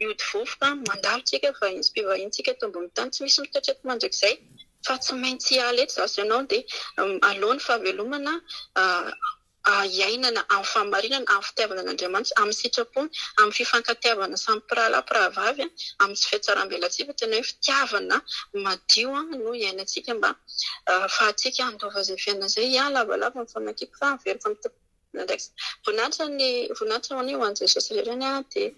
hiody vovoka mandalotsika vahinsika eto ambony tany tsy misy mitoetra mandrakizay fa tsy maintsy hiala eto zaho sy ianao dia alohan'ny fahavelomana iainana amin'ny fahamarinana amin'ny fitiavana an'Andriamanitra amin'ny sitrapony amin'ny fifankatiavana samy mpirahalahy mpirahavavy amin'ny tsy fiatsaram-belatsihy tena hoe fitiavana madio no iainantsika mba fahatsika andova izay fiainana izay lavalava ny fanakiako fa averiko amin'ny tompona ndraiky voninahitra ho anio ho an'i Jesosy ireny dia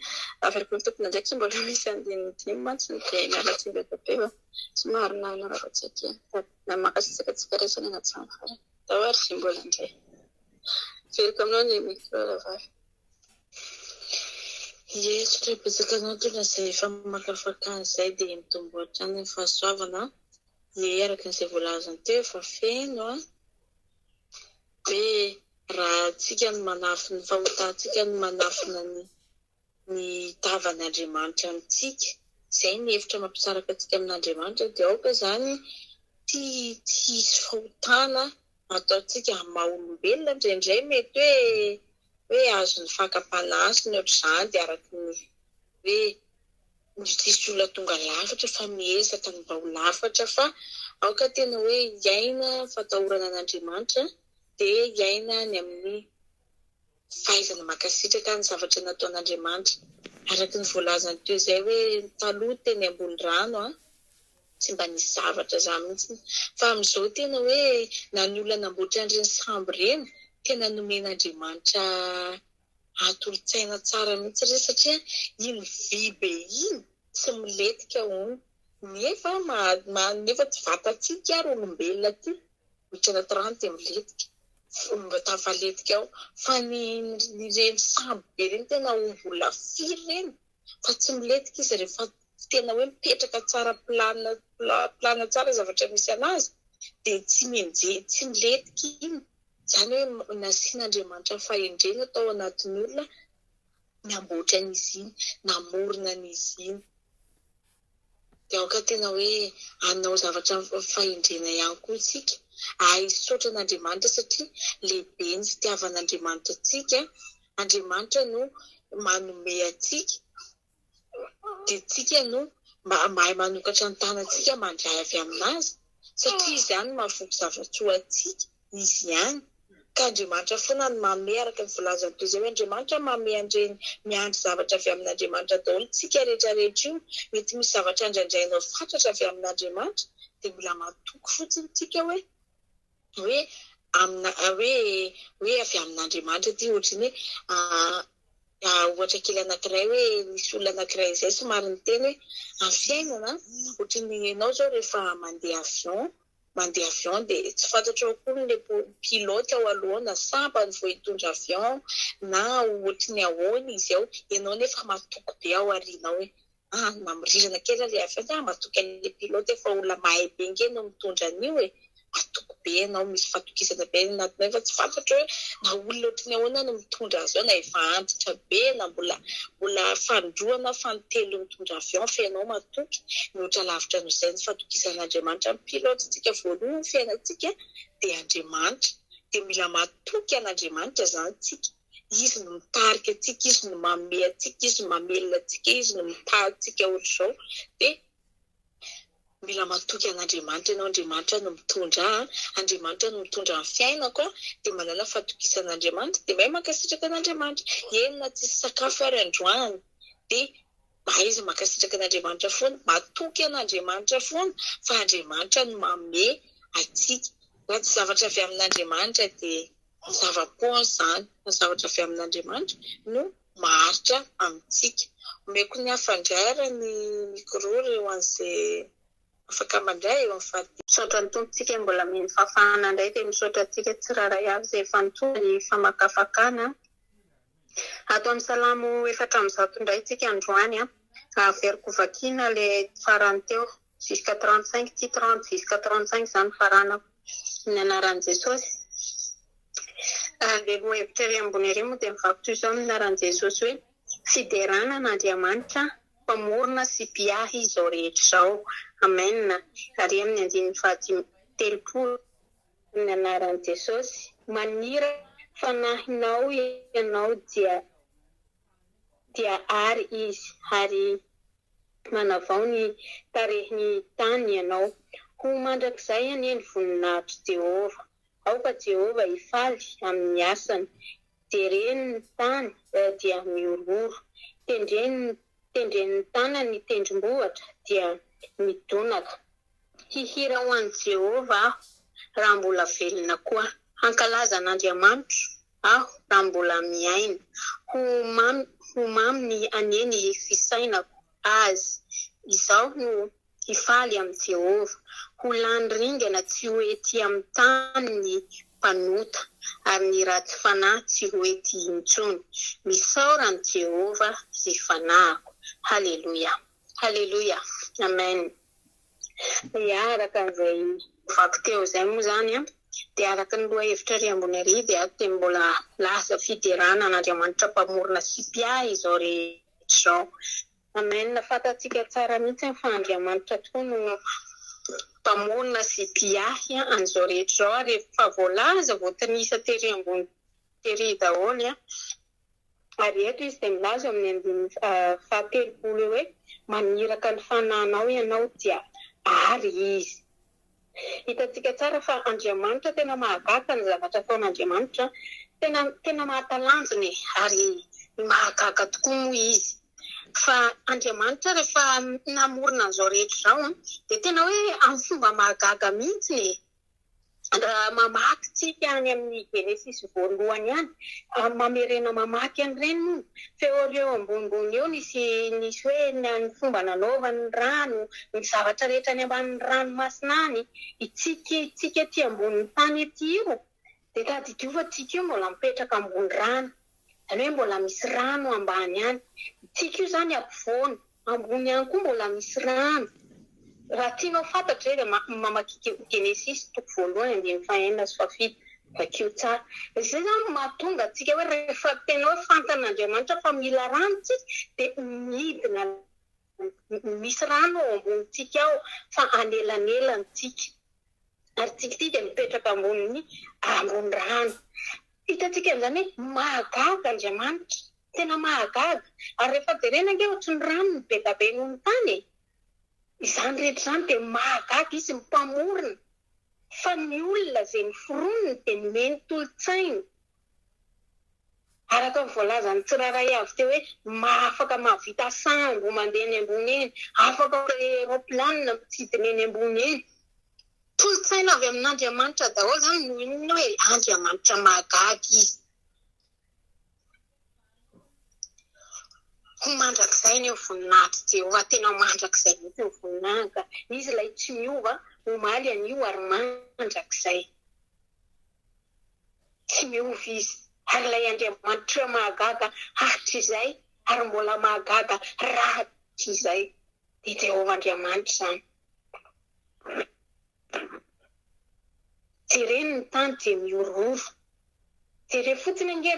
averiko amin'ny tompona ndraiky sy mbola misy andinidimy mantsy dia mialatsinga be fa somary naravatsika makasitsaka tsika resana anaty samfara tahoary sy mbola indray veriko aminao ny micro ravavy. Yesu betsaka anao tena izay efa makafaka izay dia mitomboatra ny fahasoavana dia araka izay voalazany teo efa feno dia raha tsika no manafina ny fahotantsika no manafina ny tavan'Andriamanitra amintsika izay ny hevitra mampisaraka antsika amin'Andriamanitra dia aoka izany tia hisy fahotana ataontsika maha-olombelona indraindray mety hoe azony fakam-panahy sy ny ohatr'izany dia araka ny hoe tsisy olona tonga lafatra fa miezaka ny mba ho lafatra fa aoka tena hoe hiaina fatahorana an'Andriamanitra dia hiaina ny amin'ny fahaizana makasitraka ny zavatra nataon'Andriamanitra araka ny voalazany teo izay hoe taloha teny ambony rano tsy mba nisy zavatra izany mihitsy fa amin'izao tena hoe na ny olona namboatra an'ireny sambo ireny tena nomen'Andriamanitra atolo-tsaina tsara mihitsy ireny satria iny vy be iny tsy miletika hono nefa nefa tsy vatantsika ary olombelona ty mihitra anaty rano dia miletika mba tafaletika ao fa ny ireny sambo be ireny tena ombola firy ireny fa tsy miletika izy rehefa tena hoe mipetraka tsara plana tsara zavatra misy anazy dia tsy miletika iny izany hoe nasian'Andriamanitra fahendrena tao anatin'ny olona namboatra an'izy iny namorona an'izy iny dia aoka tena hoe anao zavatra fahendrena ihany koa isika hisaotra an'Andriamanitra satria lehibe ny fitiavan'Andriamanitra antsika Andriamanitra no manome antsika dia tsika no mahay manokatra ny tanantsika mandray avy aminazy satria izy ihany mahavoky zavatra ho antsika izy ihany ka Andriamanitra foana ny manome araka ny volazany toy izay hoe Andriamanitra manome an'ireny miandry zavatra avy amin'Andriamanitra daholo tsika rehetrarehetra io mety misy zavatra andraindrainao fatratra avy amin'Andriamanitra dia mila matoky fotsiny tsika hoe avy amin'Andriamanitra ty ohatrany hoe ohatra kely anankiray hoe misy olona anankiray izay somary miteny hoe amin'ny fiainana ohatrany ianao zao rehefa mandeha avion dia tsy fantatro akory ny pilote ao alohana sambany vao hitondra avion na ohatrany ahoana izy ao ianao nefa matoky be ao aorianao hoe mamirirana kely ilay avion matoky an'ilay pilote efa olona mahay be ngeny no mitondra an'io matoky be ianao misy fatokisana be anatiny fa tsy fantatro hoe na olona ohatrany ahoana no mitondra azy ao na efa antitra be na mbola fandroana fantelo mitondra avion fa ianao matoky mihoatra lavitra n'izay ny fatokisan'Andriamanitra amin'ny pilote tsika voalohany ny fiainantsika dia Andriamanitra dia mila matoky an'Andriamanitra izany tsika izy no mitarika antsika izy no manome antsika izy no mamelona antsika izy no mitahantsika ohatr'izao dia mila matoky an'Andriamanitra ianao Andriamanitra no mitondra Andriamanitra no mitondra ny fiainako dia manana fatokisan'Andriamanitra dia mahay makasitraka an'Andriamanitra enina tsisy sakafo ary androany dia aiza makasitraka an'Andriamanitra foana matoky an'Andriamanitra foana fa Andriamanitra no manome antsika raha tsy zavatra avy amin'Andriamanitra dia zava-poana izany fa zavatra avy amin'Andriamanitra no maharitra amintsika omeko ny hafandrara ny micro eo an'izay afaka mandray eo amin'ny fahaty misaotra ny tompontsika mbola mihany fahafahana indray dia misaotra antsika tsiraray avy izay fanotona ny famakafakana ato amin'ny salamo 400 indray tsika androany averiko vakiana ilay farany teo jusqu'à 35 ty 30 jusqu'à 35 izany faranako ny anaran'i Jesosy dia lohahevitra ery ambony ery moa dia mivako toy izao amin'ny anaran'i Jesosy hoe fiderana an'Andriamanitra mpamorona sy mpiahy izao rehetra izao amen ary amin'ny andininy faha-telopolo ny anaran'i Jesosy manira fanahinao ianao dia dia ary izy ary manavao ny tarehiny tany ianao ho mandrakizay anie ny voninahitry Jehova. Aoka Jehova hifaly amin'ny asany, jereny ny tany dia miororo, tendreny ny tanany ny tendrombohitra dia midonaka. Hihira ho an'i Jehova aho raha mbola velona koa, hankalaza an'Andriamanitra aho raha mbola miaina, ho mamy ny aneny fisainako azy. Izao no hifaly amin'ny Jehova, ho lany ringana tsy ho ety amin'ny tany ny mpanota, ary ny ratsy fanahy tsy ho ety intsony. Misaora ny Jehova izay fanahiko. Haleluia, haleluia, amen. Araka izay vaky teo izay moa zany dia araka ny loha hevitra ary ambony ary dia dia mbola lasa fiderana an'Andriamanitra mpamorona sy mpiahy izao rehetra izao. Amen. Fatantsika tsara mihitsy fa Andriamanitra tokoa no mpamorona sy mpiahy an'izao rehetra izao, ary efa voalaza voatanisa tery ambony tery daholo ary eto izy dia milaza amin'ny 17 hoe maniraka ny fanahinao ianao dia ary izy. Hitantsika tsara fa Andriamanitra tena mahagaga ny zavatra ataon'Andriamanitra, tena mahatalanjona ary mahagaga tokoa moa izy. Fa Andriamanitra rehefa namorona an'izao rehetra izao dia tena hoe amin'ny fomba mahagaga mihitsy raha mamaky tsika any amin'ny Genesisy voalohany ihany, mamerena mamaky an'ireny moa feoreo ambonimbony eo nisy hoe ny fomba nanaovany ny rano, ny zavatra rehetra any ambanin'ny ranomasina any, tsika ety ambonin'ny tany ety io dia tadidiovatsika io mbola mipetraka ambony rano, izany hoe mbola misy rano ambany any. Tsika io zany ampovoany, ambony ihany koa mbola misy rano. Raha tianao fantatra dia mamaky Genesisy toko voalohany 1:9-7 vakio tsara. Izay zany mahatonga antsika hoe rehefa tena hoe fantan'Andriamanitra fa mila rano tsika dia midina misy rano ao ambonitsika ao fa anelanelanytsika. Ary tsika ity dia mipetraka ambony rano. Hitantsika amin'izany hoe mahagaga Andriamanitra, tena mahagaga. Ary rehefa jerena ange ohatry ny rano ny be da be noho ny tany, izany rehetra izany dia mahagaga izy mpamorona. Fa ny olona izay miforoniny dia nomeny tolo-tsaina. Araka ny voalazany tsiraray avy teo hoe afaka mahavita sambo mandeha eny ambony eny, afaka aeroplanina mitsidina eny ambony eny. Tolo-tsaina avy amin'Andriamanitra daholo zany no inona hoe Andriamanitra mahagaga izy. Ho mandrakizay ny voninahitry Jehova, tena mandrakizay mihitsy ny voninahitra. Izy ilay tsy miova, omaly anio ary mandrakizay. Tsy miova izy. Ary ilay Andriamanitra mahagaga hatr'izay, ary mbola mahagaga rahatr'izay. Dia Jehova Andriamanitra izany. Jereny ny tany dia miororo. Jere fotsiny ange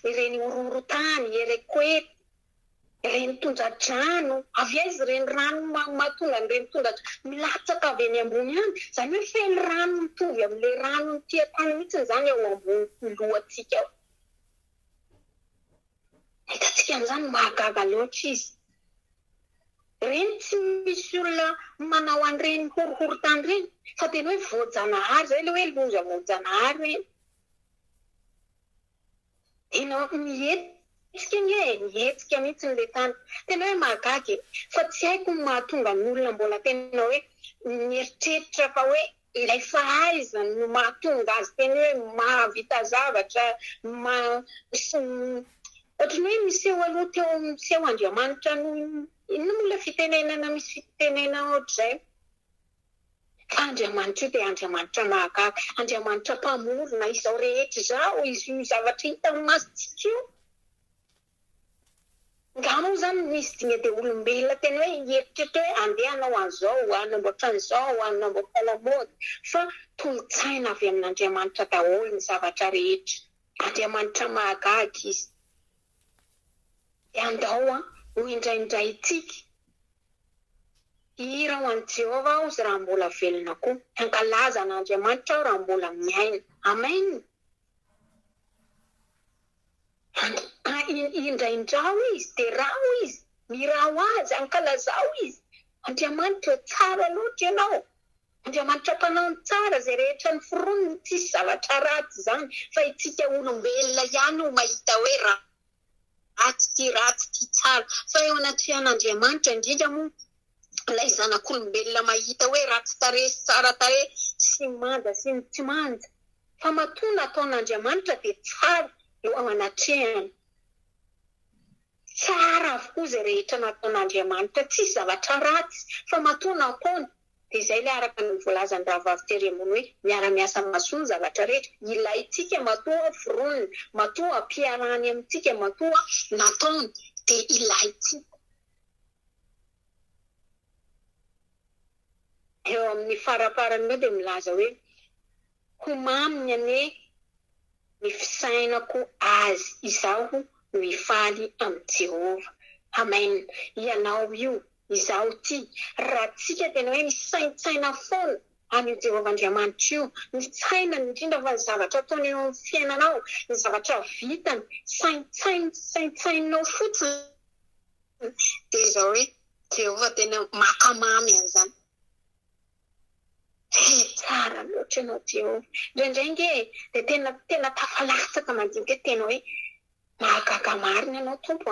ireny ororo-tany, erekoety, ireny tondra-drano, avy aiza ireny rano mahatonga ireny tondra-drano milatsaka avy eny ambony any. Izany hoe feno rano mitovy amin'ilay rano tia-tany mihitsy izany ao ambony lohantsika ao. Hitantsika amin'izany mahagaga loatra izy. Ireny tsy misy olona manao an'ireny horohoro-tany ireny, fa tena hoe voajanahary izay ilay hoe loza voajanahary ireny. Tena mihetsika mihitsy n'ilay tany. Tena hoe mahagaga, fa tsy haiko ny mahatonga ny olona mbola tena hoe mieritreritra fa hoe ilay fahaizany no mahatonga azy tena hoe mahavita zavatra, ohatry ny hoe miseho aloha teo miseho Andriamanitra no ilay fitenenana misy fitenenana ohatr'izay. Fa Andriamanitra io dia Andriamanitra mahagaga, Andriamanitra mpamorona izao rehetra izao, izy io zavatra hita amin'ny masontsika io. Ngano zany misy dinga dia olombelona tena hoe hieritretra hoe andeha hanao an'izao, hanamboatra an'izao, hanamboatra lamaody. Fa tolo-tsaina avy amin'Andriamanitra daholo ny zavatra rehetra. Andriamanitra mahagaga izy. Dia andao ho indraindray tsika. Hira ho an'i Jehova aho izy raha mbola velona koa. Hankalaza an'Andriamanitra aho raha mbola miaina. Amen. indraindrao izy dia rao izy mirao azy ankalazao izy Andriamanitra tsara loatra ianao Andriamanitra mpanao ny tsara izay rehetra ny foroniny tsisy zavatra ratsy izany fa itsika olombelona ihany ho mahita hoe ratsy ty tsara fa eo anaty fiainan'Andriamanitra indrindra moa ilay zanak'olombelona mahita hoe ratsy tarehy sy tsara tarehy sy manda sy tsy manda fa matoa nataon'Andriamanitra dia tsara eo anatrehany tsara avokoa izay rehetra nataon'Andriamanitra tsisy zavatra ratsy fa matoa nataony dia izay ilay araka ny voalazan'ny rahavavy tery ambony hoe miara-miasa mahasoa ny zavatra rehetra ilayntsika matoa foroniny matoa ampiarahany amintsika matoa nataony dia ilayntsika eo amin'ny faraparany eo dia milaza hoe ho maminy ane ny fisainako azy izaho no hifaly amin'ny Jehova amen ianao io izaho ty raha tsika tena hoe misaintsaina foana amin'ny Jehova Andriamanitra io ny tsaina indrindra fa ny zavatra ataony eo amin'ny fiainanao ny zavatra vitany saintsainao fotsiny dia izao hoe Jehova tena makamamy an'izany tsara loatra ianao Jehova indraindray nge dia tena tafalatsaka mandinika tena hoe mahagaga marina ianao tompo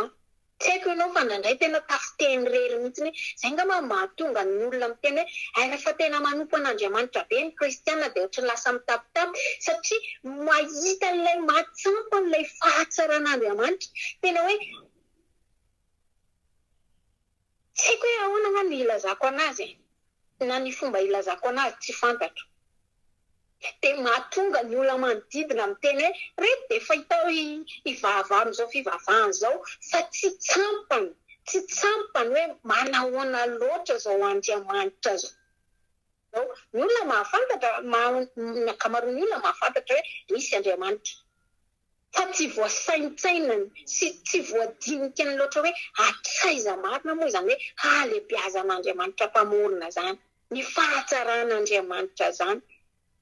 tsy haiko ianao fa ndraindray tena tafiteny rery mihitsiny izay angamba mahatonga ny olona miteny hoe rehefa tena manompo an'Andriamanitra be ny kristiana dia ohatry lasa mitapitapy satria mahita n'ilay matsampa n'ilay fahatsaran'Andriamanitra tena hoe tsy haiko hoe ahoana nga ny ilazako anazy na ny fomba ilazako anazy tsy fantatro dia mahatonga ny olona manodidina miteny hoe reto dia fahitao hivavah amin'izao fivavahana izao fa tsy tsampany hoe manahoana loatra zao Andriamanitra zao ny olona mahafantatra ny ankamaroan'ny olona mahafantatra hoe misy Andriamanitra fa tsy voasaintsainany sy tsy voadinikany loatra hoe atraiza marina moa izany hoe halehibiazan'Andriamanitra mpamorona zany ny fahatsaran'Andriamanitra zany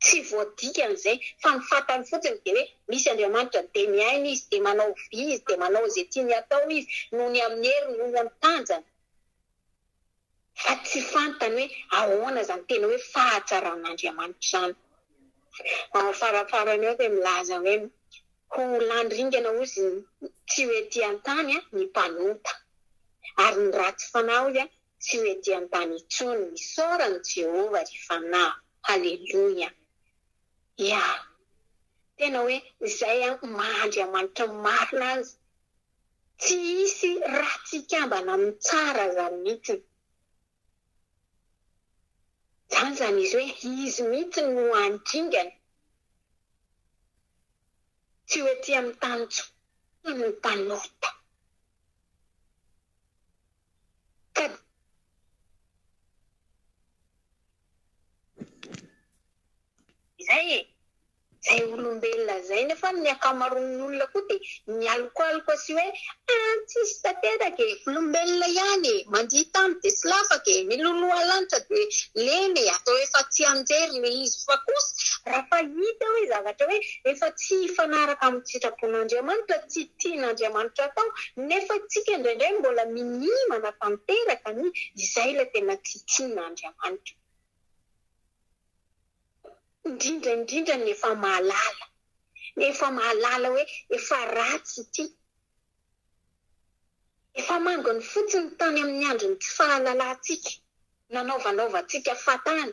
tsy voadikany izay fa ny fantany fotsiny dia hoe misy Andriamanitra dia miaina izy dia manao vy izy dia manao izay tiany atao izy noho ny amin'ny heriny noho ny amin'ny tanjany fa tsy fantany hoe ahoana izany tena hoe fahatsaran'Andriamanitra zany farafarany eo dia milaza hoe ho landringana ozy tsy hoe ety an-tany ny mpanota ary ny ratsy fanao tsy hoe ety an-tany intsony misaorany Jehova ry fanahy haleloia tena hoe izay maha-Andriamanitra marina azy tsy hisy ratsy ikambana amin'ny tsara zany mihitsiny zany izy hoe izy mihitsy no andringana tsy hoe ety amin'ny tany intsony ny mpanota izay olombelona izay nefa ny akamaroan'ny olona koa dia mialokaloka sy hoe tsisy tanteraka olombelona ihany mandihy tany dia sy lafaka miloloha lanitra dia leny atao efa tsy anjery ny izy fa kosa raha fa hita hoe zavatra hoe efa tsy hifanaraka amin'ny sitrapon'Andriamanitra tsy tian'Andriamanitra atao nefa tsika indraindray mbola minimana tanteraka ny izay ilay tena tsy tian'Andriamanitra indrindra nefa mahalala hoe efa ratsy ity efa mangony fotsiny tany amin'ny androny tsy fahalalantsika nanaovanaovantsika fatany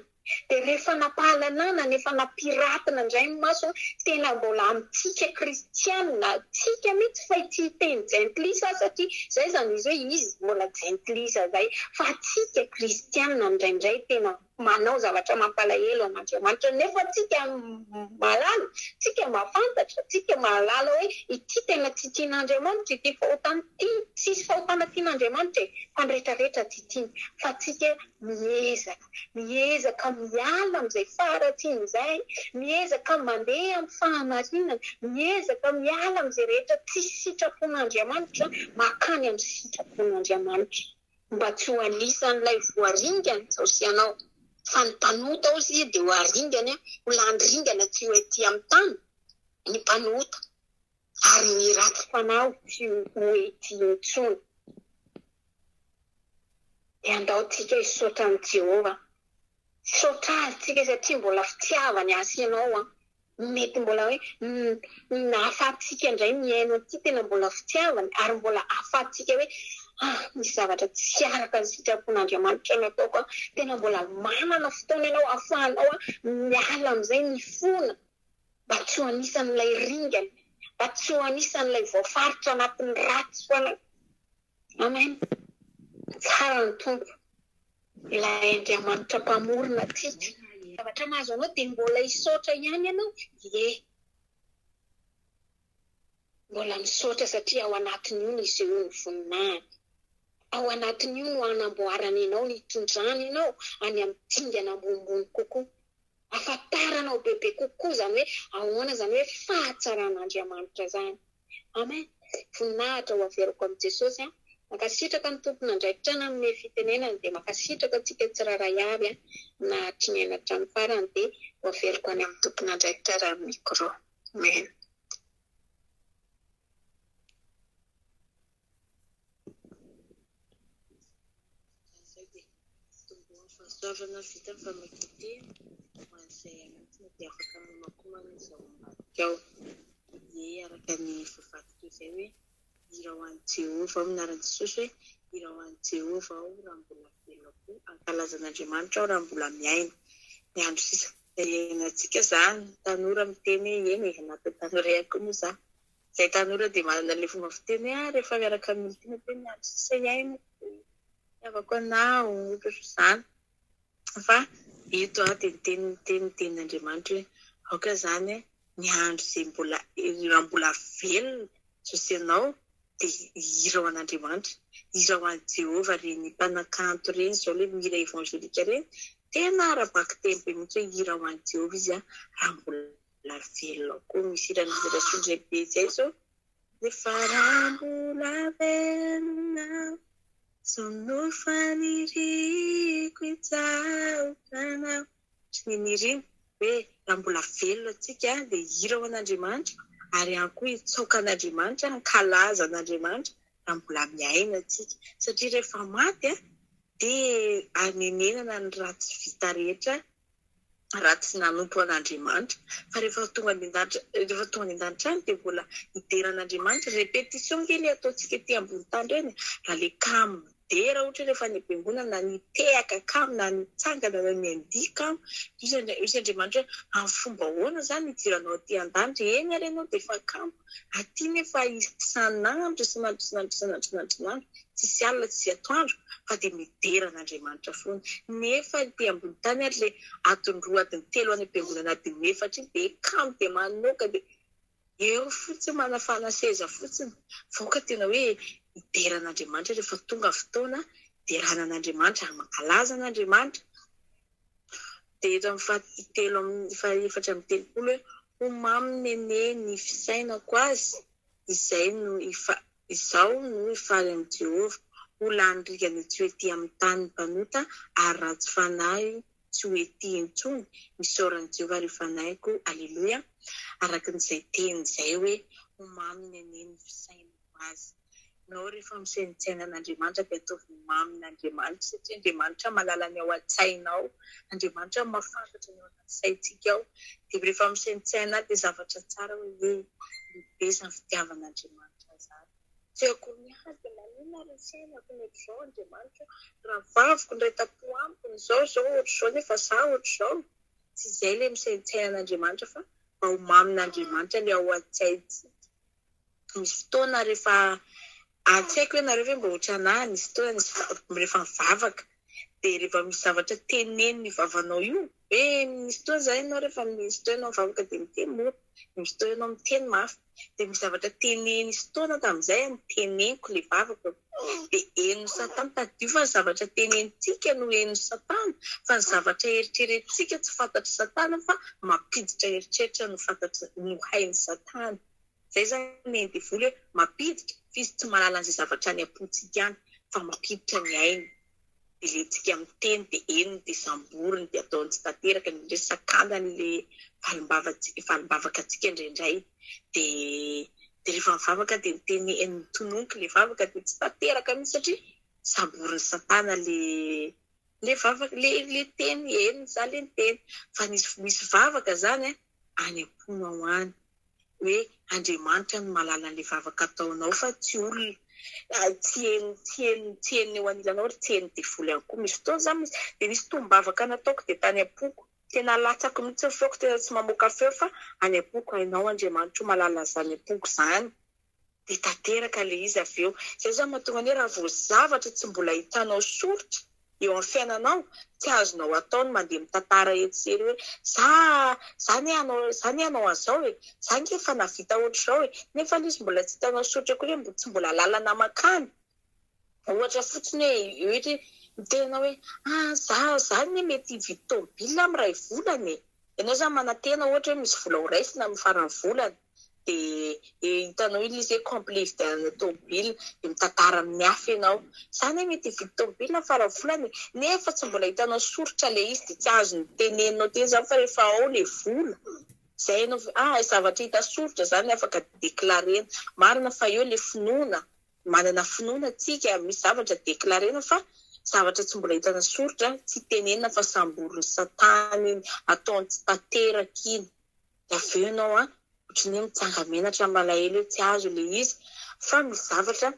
dia rehefa nampahalalana nefa nampiratina indray ny maso tena mbola amintsika kristianina tsika mihitsy fa ity teny jentilisa satria izay zany izy hoe izy mbola jentilisa izay fa tsika kristianina indraindray tena manao zavatra mampalahelo an'Andriamanitra nefa tsika malala tsika mahafantatra tsika mahalala hoe ity tena tsy tian'Andriamanitra ity fahotana ity tsisy fahotana tian'Andriamanitra fa ny rehetrarehetra tsy tiany fa tsika miezaka miala amin'izay faharatsiana izay miezaka mandeha amin'ny fahamarinana miezaka miala amin'izay rehetra tsisy sitrapon'Andriamanitra makany amin'ny sitrapon'Andriamanitra mba tsy ho anisan'ilay voaringana zao sy ianao fa ny mpanota ao izy dia ho aringana ho landringana tsy ho ety amin'ny tany ny mpanota ary ny ratsy fanao tsy mety intsony. Dia andaontsika hisaotra amin'ny Jehova. Saotra azy satria mbola fitiavany asianao. Mety mbola hoe nahafahantsika indray miaino aty tena mbola fitiavany ary mbola ahafahantsika hoe misy zavatra tsy araka ny sitrapon'Andriamanitra no ataoko. Tena mbola manana fotoana ianao ahafahanao miala amin'izay ny fona mba tsy ho anisan'ilay ringany, mba tsy ho anisan'ilay voafaritra anatin'ny ratsy foana. Amen. Tsara ny tompo. Ilay Andriamanitra mpamorona tsika. Zavatra mahazo anao dia mbola hisaotra ihany ianao. Mbola misaotra satria ao anatiny io izy io ny voninahiny. Ao anatiny io no anamboarany ianao, ny hitondrany ianao any amin'ny dingana ambonimbony kokoa. Ahafantaranao bebe kokoa zany hoe ahoana zany hoe fahatsaran'Andriamanitra zany. Amen. Voninahitra ho averiko amin'i Jesosy. Makasitraka ny tompona andraikitra na amin'ny fitenenany dia makasitraka antsika tsiraray avy na hatriny hatramin'ny farany dia ho averiko any amin'ny tompona andraikitra raha mikro. Amen. Fahasoavana vita amin'ny famakiana ho an'izay anatiny dia afaka mamakomana izao ambadika ao. Dia araka ny vavadika izay hoe hira ho an'i Jehova ao minaran'i Jesosy hoe hira ho an'i Jehova ao raha mbola velako, ankalazan'Andriamanitra ao raha mbola miaina. Ny andro sisa iainantsika izany tanora miteny eny anaty tanora ihany koa moa za. Izay tanora dia manana ilay fomba fiteny rehefa miaraka amin'ny olona teny andro sisa iaina avako anao ohatr'izany. Fa eto dia tenin'Andriamanitra hoe aoka izany ny andro izay mbola velona sosianao dia hira ho an'Andriamanitra, hira ho an'i Jehova reny mpanakanto reny izao ilay mihira evangelika reny. Tena arabaka tempo mihitsy hoe hira ho an'i Jehova izy raha mbola velona koa. Misy hiran'izay lehibe izay izao. Rehefa raha mbola velona sono faniriko itsaokanao. Sy niriny hoe raha mbola velona antsika dia hira ho an'Andriamanitra ary ihany koa hitsaokan'Andriamanitra, hankalazan'Andriamanitra raha mbola miaina antsika. Satria rehefa maty dia anenenana ny ratsy vita rehetra, ratsy nanompo an'Andriamanitra. Fa rehefa tonga any an-danitra any dia mbola hideran'Andriamanitra. Répétition kely ataontsika ety ambony tany reny raha le kamo dera ohatra rehefa ny am-piangonana na nitehaka kamo na nitsangana na niandia kamo. Misy Andriamanitra amin'ny fomba ahoana zany nidiranao aty an-danitra eny ary ianao dia efa kamo. Aty nefa isan'andro tsisy alina tsisy atoandro fa dia mideran'Andriamanitra foana. Nefa ety ambony tany ary le atondroa adiny 3 any am-piangonana adiny 4 dia kamo dia manoka dia eo fotsiny manafana seza fotsiny. Voaka tena hoe hideran'Andriamanitra rehefa tonga fotoana hideranan'Andriamanitra ary mankalazan'Andriamanitra. Dia eto amin'ny faha-4 amin'ny telopolo hoe omamy nene ny fisainako azy izao no hifaly amin'ny Jehova. Olanyrigany tsy ho ety amin'ny tany mpanota ary ratsy fanahy tsy ho ety intsony. Misaoran'i Jehova ary fanahyko. Alleluia. Araka n'izay teny izay hoe omamy nene ny fisainako azy. Nao rehefa misainatsaina an'Andriamanitra dia ataovy mamy n'Andriamanitra satria Andriamanitra malala ny ao an-tsainao. Andriamanitra mahafantatra ny ao an-tsaintsika ao. Dia rehefa misainatsaina dia zavatra tsara hoe libesany fitiavan'Andriamanitra zany. Tsy akory mihazy dia manina ny sainako ny ohatr'izao Andriamanitra. Raha vaviko indray tapo amiko ny zao ohatr'izao nefa za ohatr'izao. Tsy izay ilay misainatsaina an'Andriamanitra fa mba ho mamy n'Andriamanitra ny ao an-tsaintsika. Misy fotoana rehefa tsy haiko hoe nareo hoe mba ohatranahy nisy fotoana rehefa mivavaka dia rehefa misy zavatra teneny ny vavanao io hoe misy fotoana zany ianao rehefa misy fotoana ianao mivavaka dia miteny mora, misy fotoana ianao miteny mafy. Dia misy zavatra teneny isy fotoana tamin'izay teneniko ilay vavaka dia henon'ny Satana tadio fa ny zavatra tenentsika no henon'ny Satana fa ny zavatra eritreretintsika tsy fantatry Satana fa mampiditra eritreritra no fantatry no hain'ny Satana. Zay zany endivoly hoe mampiditra fizy tsy malala an'izay zavatra any am-pontsika any fa mampiditra ny ainy. Dia lentsika miteny dia henony dia samboriny dia ataony tsy tanteraka ny resakandany le valimbavaka antsika indraindray. Dia dia rehefa mivavaka dia miteny tononiko le vavaka dia tsy tanteraka mihitsy satria samboriny satana le vavaka le teny eny za le teny fa misy vavaka zany any am-pona ho any hoe Andriamanitra no malala an'le vavaka ataonao fa tsy olona tsy eny eo anilanao ry tsy eny devoly ihany koa misy fotoana za misy dia misy tombavaka nataoko dia tany am-poko tena latsako mihitsy ny feoko tena tsy mamoaka feo fa any am-poko hainao Andriamanitra malala an'izany am-poko izany dia tanteraka le izy avy eo izay zany mahatonga ny raha vao zavatra tsy mbola hitanao soritra eo amin'ny fiainanao tsy azonao ataony mandeha mitantara etsery hoe zany anao an'izao e za nge efa navita ohatr'izao e nefa izy mbola tsy hitanao soritra koa hoe tsy mbola lalana makany ohatra fotsiny hoe ohatra mitenao hoe zany mety hividy tômôbila amin'ny ray volana e ianao zany manantena ohatra hoe misy vola ho raisina amin'ny farany volana dia hitanao izy hoe complet vidianana tômôbila dia mitantara amin'ny hafa ianao zany mety hividy tômôbila farany volana nefa tsy mbola hitanao soritra le izy dia tsy azony teneninao teny zany fa rehefa ao le vola zay ianao zavatra hita soritra zany afaka deklarena marina fa eo le finoana manana finoana tsika misy zavatra deklarena fa zavatra tsy mbola hitana soritra tsy tenenina fa samboriny satana iny ataony tsy tanteraka iny avy eo ianao ohatrany mitsanga menatra malahelo tsy azo le izy fa misy zavatra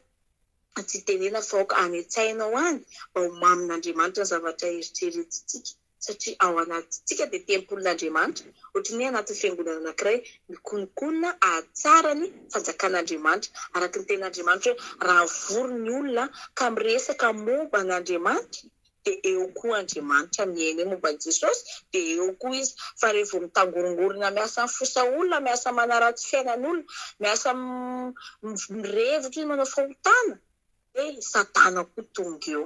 tsy tenenina fa any an-tsainao any mba ho mamin'Andriamanitra zavatra eritreretintsika satria ao anatintsika dia tempolin'Andriamanitra ohatrany anaty fiangonana anankiray mikonokonina ahatsara ny fanjakan'Andriamanitra araka ny ten'Andriamanitra hoe raha vory ny olona ka miresaka momba an'Andriamanitra dia eo koa Andriamanitra miaina momba an'i Jesosy dia eo koa izy fa rehefa mitangorongorona miasa mifosa olona miasa manaratsy fiainan'olona miasa mirevotra manao fahotana dia satana koa tonga eo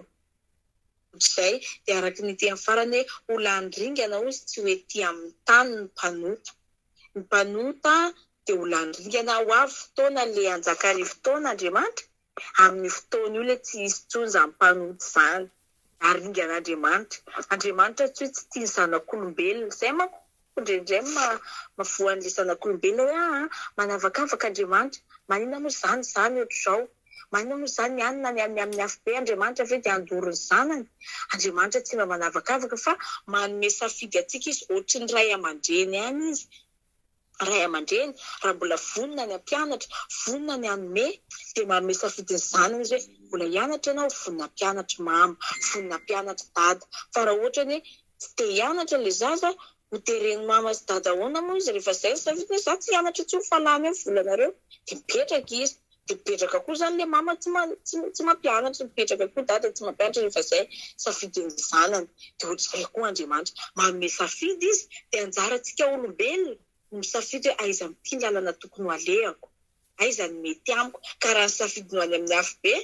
izay dia araka ny ety amin'ny farany hoe olandringana izy tsy hoe ety amin'ny tany ny mpanota dia olandringana ho avy fotoana le anjakarivo taona Andriamanitra amin'ny fotoana io le tsy hisy intsony izany mpanota izany Andriamanitra tsy tia ny zanak'olombelona izay manko indraindray mavoan'ilay zanak'olombelona hoe manavakavaka Andriamanitra manina moa zany ohatr'izao manina moa zany anina ny amin'ny hafa be Andriamanitra ve dia andoro ny zanany Andriamanitra tsy mba manavakavaka fa manome safidy antsika izy ohatry ny ray aman-dreny any izy ray aman-dreny raha mbola vonona ny ampianatra vonona ny anome dia manome safidy ny zanany izy hoe mbola hianatra ianao vonona mpianatra mama vonona mpianatra dada fa raha ohatra ny tsy te hianatra le zaza ho tereny mama sy dada ahoana moa izy rehefa izay safidy za tsy hianatra tsy ho falany eo volanareo dia mipetraka izy dia mipetraka koa zany le mama tsy mampianatra mipetraka koa dada tsy mampianatra rehefa izay safidy ny zanany dia ohatr'izay koa Andriamanitra manome safidy izy dia anjarantsika olombelona misafidy hoe aiza mity lalana tokony ho alehako aiza ny mety amiko ka raha ny safidinao any amin'ny hafa be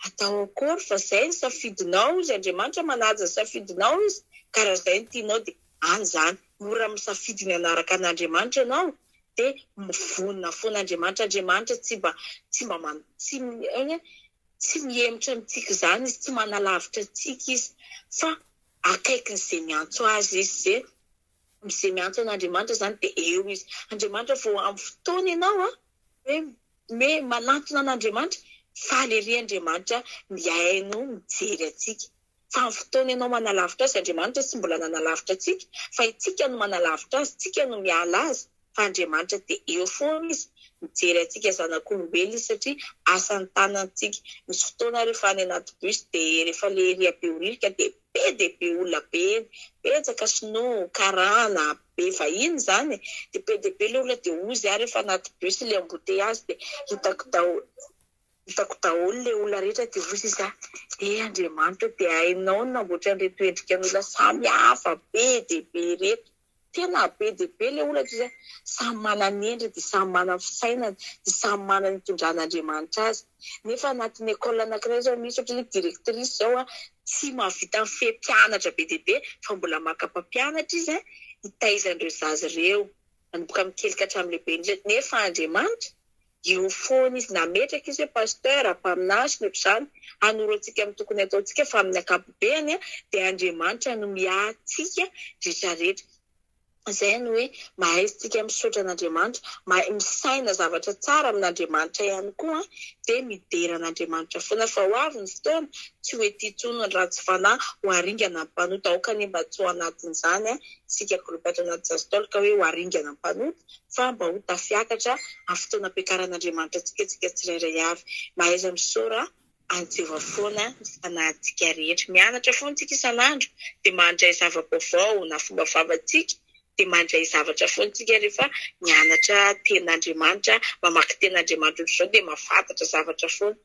atao akory fa izay ny safidinao izy Andriamanitra manaja ny safidinao izy ka raha izay ny tianao dia any zany mora misafidy ny anaraka an'Andriamanitra ianao dia mivonona foan'Andriamanitra Andriamanitra tsy miemotra amintsika izany izy tsy manalavitra antsika izy fa akaiky n'izay miantso azy izy izay miantso an'Andriamanitra izany dia eo izy Andriamanitra vao amin'ny fotoana ianao hoe manantona an'Andriamanitra faly ery Andriamanitra miaino mijery antsika fa amin'ny fotoana ianao manalavitra azy Andriamanitra tsy mbola nanalavitra antsika fa itsika no manalavitra azy itsika no miala azy fa Andriamanitra dia eo foana izy mijery antsika zanak'olombelona izy satria asany tanantsika misy fotoana rehefa any anaty bus dia rehefa le riabe oririka dia be olona be betsaka sinoa karana be vahiny zany dia be le olona dia ozy rehefa anaty bus le embouteillage dia hitako daholo le olona rehetra dia ozy izy Andriamanitra dia hainao namboatra an'ireto endrikan'olona samy hafa be dia be reto tena be dia be le olona dia samy manana endry dia samy manana fisainana dia samy manana ny tondran'Andriamanitra azy nefa anatin'ny école anankiray zao misy ohatry ny directrice zao tsy mahavita mifehy mpianatra be dia be fa mbola maka mpampianatra izy hitaizan'ireo zaza ireo manomboka mikelika hatramin'ny lehibe indrindra nefa Andriamanitra eo foana izy nametraka izy hoe pasteur mpaminasy ny ohatr'izany hanoro antsika amin'ny tokony ataontsika fa amin'ny ankapobeny dia Andriamanitra no miahtsika rehetrarehetra izay no hoe mahay isika misaotra an'Andriamanitra, mahay misaina zavatra tsara amin'Andriamanitra ihany koa, dia midera an'Andriamanitra foana fa ho avy ny fotoana tsy hoe ity intsony ny ratsy fanahy ho haringana ny mpanota, aoka ny mba tsy ho anatin'izany isika golopatra anaty zazatolika hoe ho haringana ny mpanota, fa mba ho tafiakatra amin'ny fotoana ampiakaran'Andriamanitra tsika tsirairay avy. Mahaiza misaora anjeva foana fanahintsika rehetra, mianatra foana tsika isan'andro dia mandray zava-baovao na fomba favantsika, dia mandray zavatra foana tsika rehefa mianatra ten'Andriamanitra, mamaky ten'Andriamanitra ohatr'izao dia mahafantatra zavatra foana.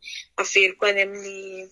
Averiko any amin'ny